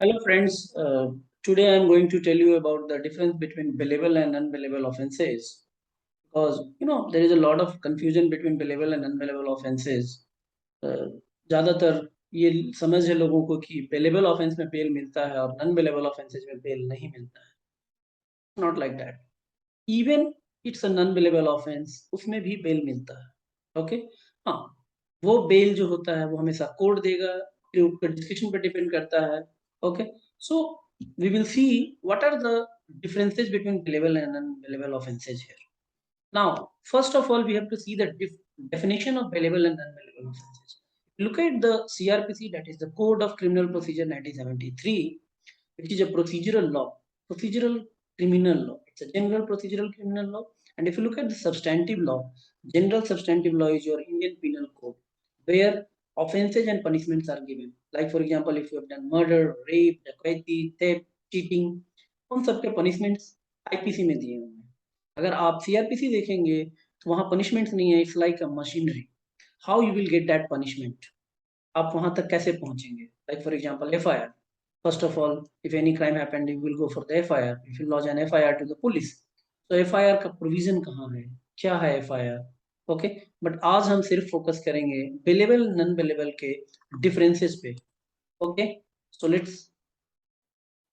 Hello friends, today I am going to tell you about the difference between billable and unbillable offenses because there is a lot of confusion between billable and unbillable offenses. ज़्यादातर ये समझ है लोगों को कि billable offense में bell मिलता है और unbillable offenses में बेल नहीं मिलता है. Not like that. Even it's a non-billable offense, उसमें भी बेल मिलता है. ओके, हाँ, वो बेल जो होता है वो हमेशा कोर्ट देगा, डिस्क्रिप्शन पे डिपेंड करता है. Okay, so we will see what are the differences between billable and unbillable offenses here. Now, first of all, we have to see the definition of billable and unbillable offenses. Look at the CRPC, that is the Code of Criminal Procedure 1973, which is a procedural law, procedural criminal law. It's a general procedural criminal law. And if you look at the substantive law, general substantive law is your Indian Penal Code, where offenses and punishments are given. Like for example, if you have done murder, rape, dacoity, theft, cheating, उन सबके punishments IPC में दिए हुए हैं. अगर आप CRPC देखेंगे तो वहाँ punishments नहीं है. It's like a machinery. How you will get that punishment? आप वहाँ तक कैसे पहुँचेंगे? Like for example, FIR. First of all, if any crime happened, you will go for the FIR. If you lodge an FIR to the police. So FIR का provision कहाँ है? क्या है FIR? ओके, बट आज हम सिर्फ focus करेंगे billable non billable के डिफरेंसेस पे. Okay, so let's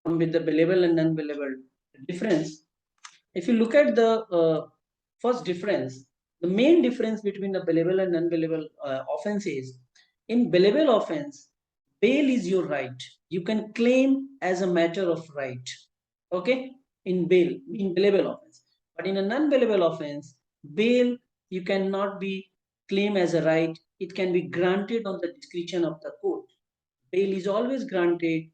come with the billable and non-billable difference. If you look at the first difference, the main difference between the billable and non-billable offense is, in billable offense, bail is your right. You can claim as a matter of right. Okay, in billable offense. But in a non-billable offense, bail you cannot be claim as a right. It can be granted on the discretion of the court. Bail is always granted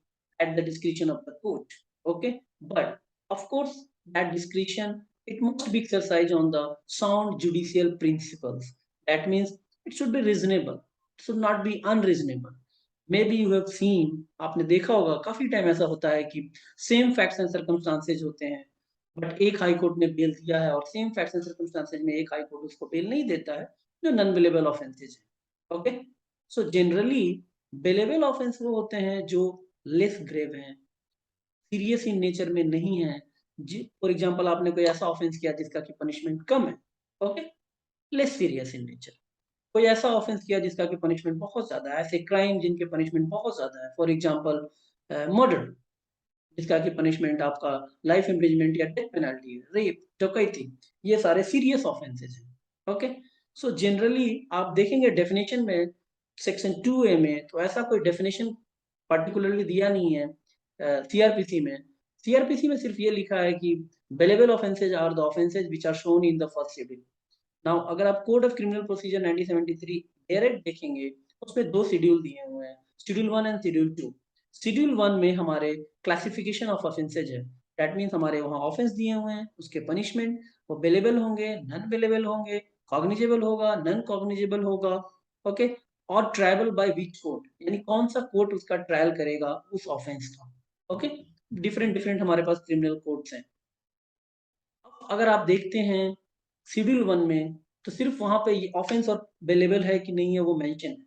at the discretion of the court. Okay, but of course that discretion, it must be exercised on the sound judicial principles. That means it should be reasonable, it should not be unreasonable. Maybe you have seen, आपने देखा होगा काफी time ऐसा होता है कि same facts and circumstances होते हैं, बट एक हाई कोर्ट ने बेल दिया है और सेम फैक्ट्स एंड सर्कमस्टांसेज में एक हाई कोर्ट उसको बेल नहीं देता है, जो नॉन बिलेबल ऑफेंसेज है. Okay, so generally billable offence वो होते हैं जो लेस ग्रेव हैं, सीरियस इन नेचर में नहीं है. फॉर एग्जांपल, आपने कोई ऐसा ऑफेंस किया जिसका की पनिशमेंट कम है. Okay, less serious in nature. कोई ऐसा ऑफेंस किया जिसका की पनिशमेंट बहुत ज्यादा है, ऐसे क्राइम जिनके पनिशमेंट बहुत ज्यादा है. फॉर एग्जांपल मर्डर, जिसका की पनिशमेंट आपका लाइफ इम्प्रिजमेंट या डेथ पेनल्टी है. रेप, डकैती, ये सारे सीरियस ऑफेंसेस हैं. ओके, सो जनरली आप देखेंगे डेफिनेशन में सेक्शन 2A में तो ऐसा कोई डेफिनेशन पर्टिकुलरली दिया नहीं है. सीआरपीसी में, सीआरपीसी में सिर्फ ये लिखा है कि bailable offences are the offences which are shown in the first schedule. Now अगर आप code of criminal procedure 1973 direct देखेंगे, उसमें दो शेड्यूल दिए हुए हैं, शेड्यूल 1 एंड शेड्यूल 2. शेड्यूल 1 में हमारे क्लासिफिकेशन ऑफ ऑफेंसेज है. दैट मीन्स हमारे वहाँ ऑफेंस दिए हुए हैं, उसके पनिशमेंट वो बेलेबल होंगे, नॉन बेलेबल होंगे, कॉग्निजेबल होगा, नॉन कॉग्निजेबल होगा. ओके, और ट्रायबल बाय विच कोर्ट, यानी कौन सा कोर्ट उसका ट्रायल करेगा उस ऑफेंस का. ओके, डिफरेंट डिफरेंट हमारे पास क्रिमिनल कोर्ट्स हैं. अगर आप देखते हैं शेड्यूल 1 में, तो सिर्फ वहां पे ऑफेंस और बेलेबल है कि नहीं है वो मेंशन है,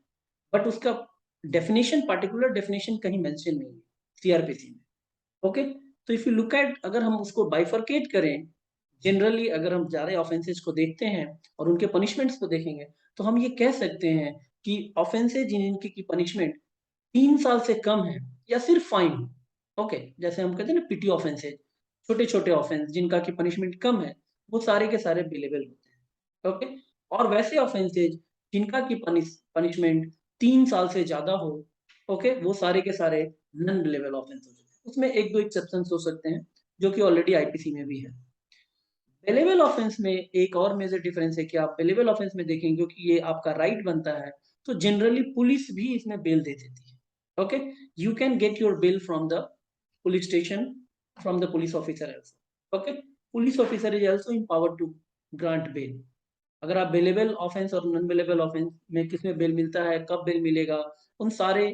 बट उसका डेफिनेशन, पर्टिकुलर डेफिनेशन कहीं मेंशन नहीं है सीआरपीसी में. ओके, तो इफ यू लुक एट, अगर हम उसको बाइफरकेट करें, जनरली अगर हम ज्यादा ऑफेंसेस को देखते हैं और उनके पनिशमेंट्स को देखेंगे, तो हम ये कह सकते हैं कि ऑफेंसेज जिनकी की पनिशमेंट 3 साल से कम है या सिर्फ फाइन हो. ओके, जैसे हम कहते हैं ना पिटी ऑफेंसेज, छोटे छोटे ऑफेंस जिनका की पनिशमेंट कम है, वो सारे के सारे बिलेबल होते हैं. ओके, और वैसे ऑफेंसेज जिनका की पनिशमेंट 3 साल से ज्यादा हो, ओके, वो सारे के सारे नॉन बिलेबल ऑफेंस हो सकते हैं. उसमें एक दो एक्सेप्शन हो सकते हैं जो कि ऑलरेडी आईपीसी में भी है. बेलेबल ऑफेंस में एक और मेजर डिफरेंस है कि आप बेलेबल ऑफेंस में देखेंगे, क्योंकि ये आपका राइट बनता है, तो जनरली पुलिस भी इसमें बेल दे देती है. Okay, you can get your bail from the police station, from the police officer also. Okay, police officer is also empowered to grant bail. अगर आप बेलेबल ऑफेंस और नॉन बेलेबल ऑफेंस में किसमें बेल मिलता है, कब बेल मिलेगा, उन सारे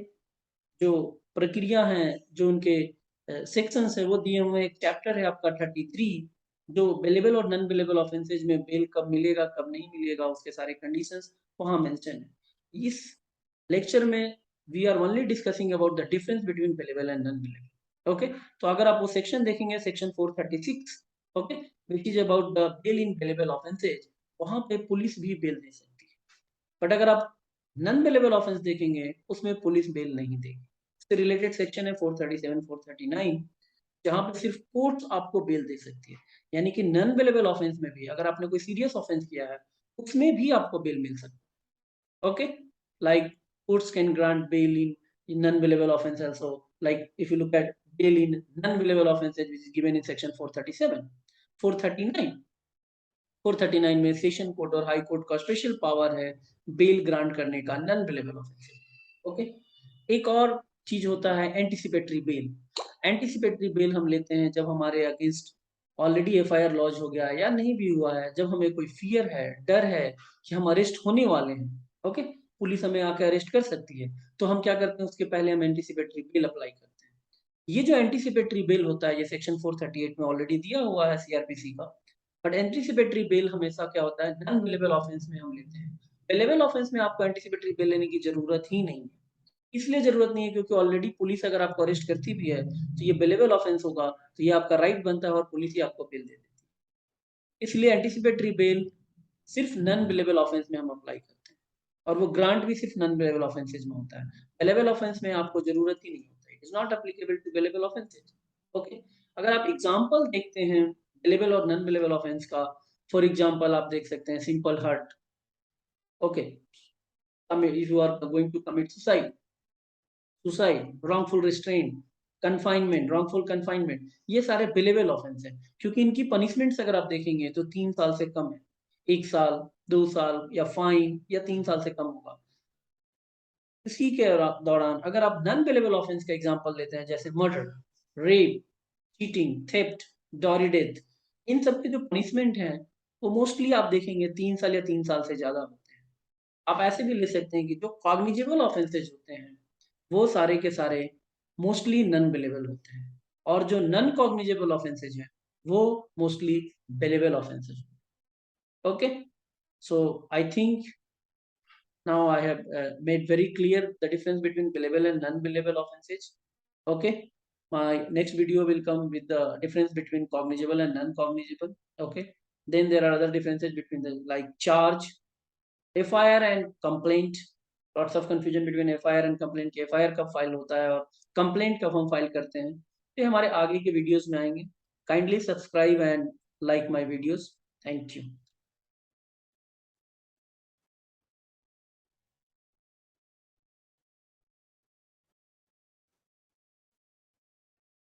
जो प्रक्रिया हैं, जो उनके सेक्शंस है, वो दिए हुए. एक चैप्टर है आपका 33, जो बेलेबल और नॉन बेलेबल ऑफेंसेज में बेल कब मिलेगा कब नहीं मिलेगा, उसके सारे कंडीशंस वहां मेंशन है. इस लेक्चर में we are only discussing about the difference between bailable and non bailable. Okay, तो अगर आप वो सेक्शन देखेंगे, section 436, okay, which is about the bail in bailable offences, वहां पे पुलिस भी बेल दे सकती है। बट अगर आप नॉन बिलेबल ऑफेंस देखेंगे, उसमें पुलिस बेल नहीं देगी। इससे रिलेटेड सेक्शन है 437, 439, जहां पे सिर्फ कोर्ट आपको बेल दे सकती है। यानी कि नॉन बिलेबल ऑफेंस में भी अगर आपने कोई सीरियस ऑफेंस किया है, उसमें भी आपको बेल मिल सकती है। Okay, like courts can grant bail in non-bailable offence also. Like if you look at bail in non-bailable offences, which is given in section 437, 439, 439 में सेशन कोर्ट और हाई कोर्ट का स्पेशल पावर है bell grant करने का non billable offences. Okay, एक और चीज होता है एंटीसिपेटरी बेल। एंटीसिपेटरी बेल हम लेते हैं जब हमारे अगेंस्ट ऑलरेडी एफआईआर लॉन्च हो गया है या नहीं भी हुआ है, जब हमें कोई फियर है, डर है कि हम अरेस्ट होने वाले हैं। ओके, पुलिस हमें आके अरेस्ट कर सकती है, तो हम क्या करते हैं, उसके पहले हम एंटीसिपेटरी बेल अप्लाई करते हैं। ये जो एंटीसिपेटरी बेल होता है, ये सेक्शन 438 में ऑलरेडी दिया हुआ है सीआरपीसी का। बट एंटीसिपेटरी बेल हमेशा क्या होता है, नॉन बिलेबल ऑफेंस में हम लेते हैं। बिलेबल ऑफेंस में आपको एंटीसिपेटरी बेल लेने की जरूरत ही नहीं है। इसलिए जरूरत नहीं है क्योंकि ऑलरेडी पुलिस अगर आपको अरेस्ट करती भी है, तो ये बिलेबल ऑफेंस होगा, तो ये आपका राइट बनता है और पुलिस ही आपको बेल दे देती है। इसलिए एंटीसिपेटरी बेल सिर्फ नॉन बिलेबल ऑफेंस में हम अप्लाई करते हैं, और वो ग्रांट भी सिर्फ नॉन बिलेबल ऑफेंसेज में होता है। बिलेबल ऑफेंस में आपको जरूरत ही नहीं होता है, it is not applicable to bailable offences. Okay, अगर आप एग्जांपल देखते हैं बिलेबल और नॉन बिलेबल ऑफेंस का, फॉर एग्जांपल आप देख सकते हैं simple hurt. Okay, if you are going to commit suicide, wrongful restraint, confinement, wrongful confinement, ये सारे बिलेबल ऑफेंस हैं, क्योंकि इनकी पनिशमेंट्स अगर आप देखेंगे तो 3 साल से कम है, 1 साल, 2 साल या फाइन या 3 साल से कम होगा। इसी के दौरान अगर आप नॉन बिलेबल ऑफेंस का एग्जांपल लेते हैं, जैसे murder, rape, cheating, theft, dowry death, इन सब के जो पनिशमेंट हैं, वो मोस्टली आप देखेंगे 3 साल या 3 साल से ज्यादा होते हैं। आप ऐसे भी ले सकते हैं कि जो कॉग्निजेबल ऑफेंसेज होते हैं, वो सारे के सारे मोस्टली नॉन बिलेबल होते हैं, और जो नॉन कॉग्निजेबल ऑफेंसेज हैं, वो mostly billable offences. Okay, so I think now I have made very clear the difference between billable and non-billable offenses. Okay, my next video will come with the difference between cognizable and non-cognizable. Okay, then there are other differences between the like charge, FIR and complaint. Lots of confusion between FIR and complaint. FIR कब file होता है और complaint कब हम file करते हैं, ये हमारे आगे के वीडियोस में आएंगे। Kindly subscribe and like my videos. Thank you.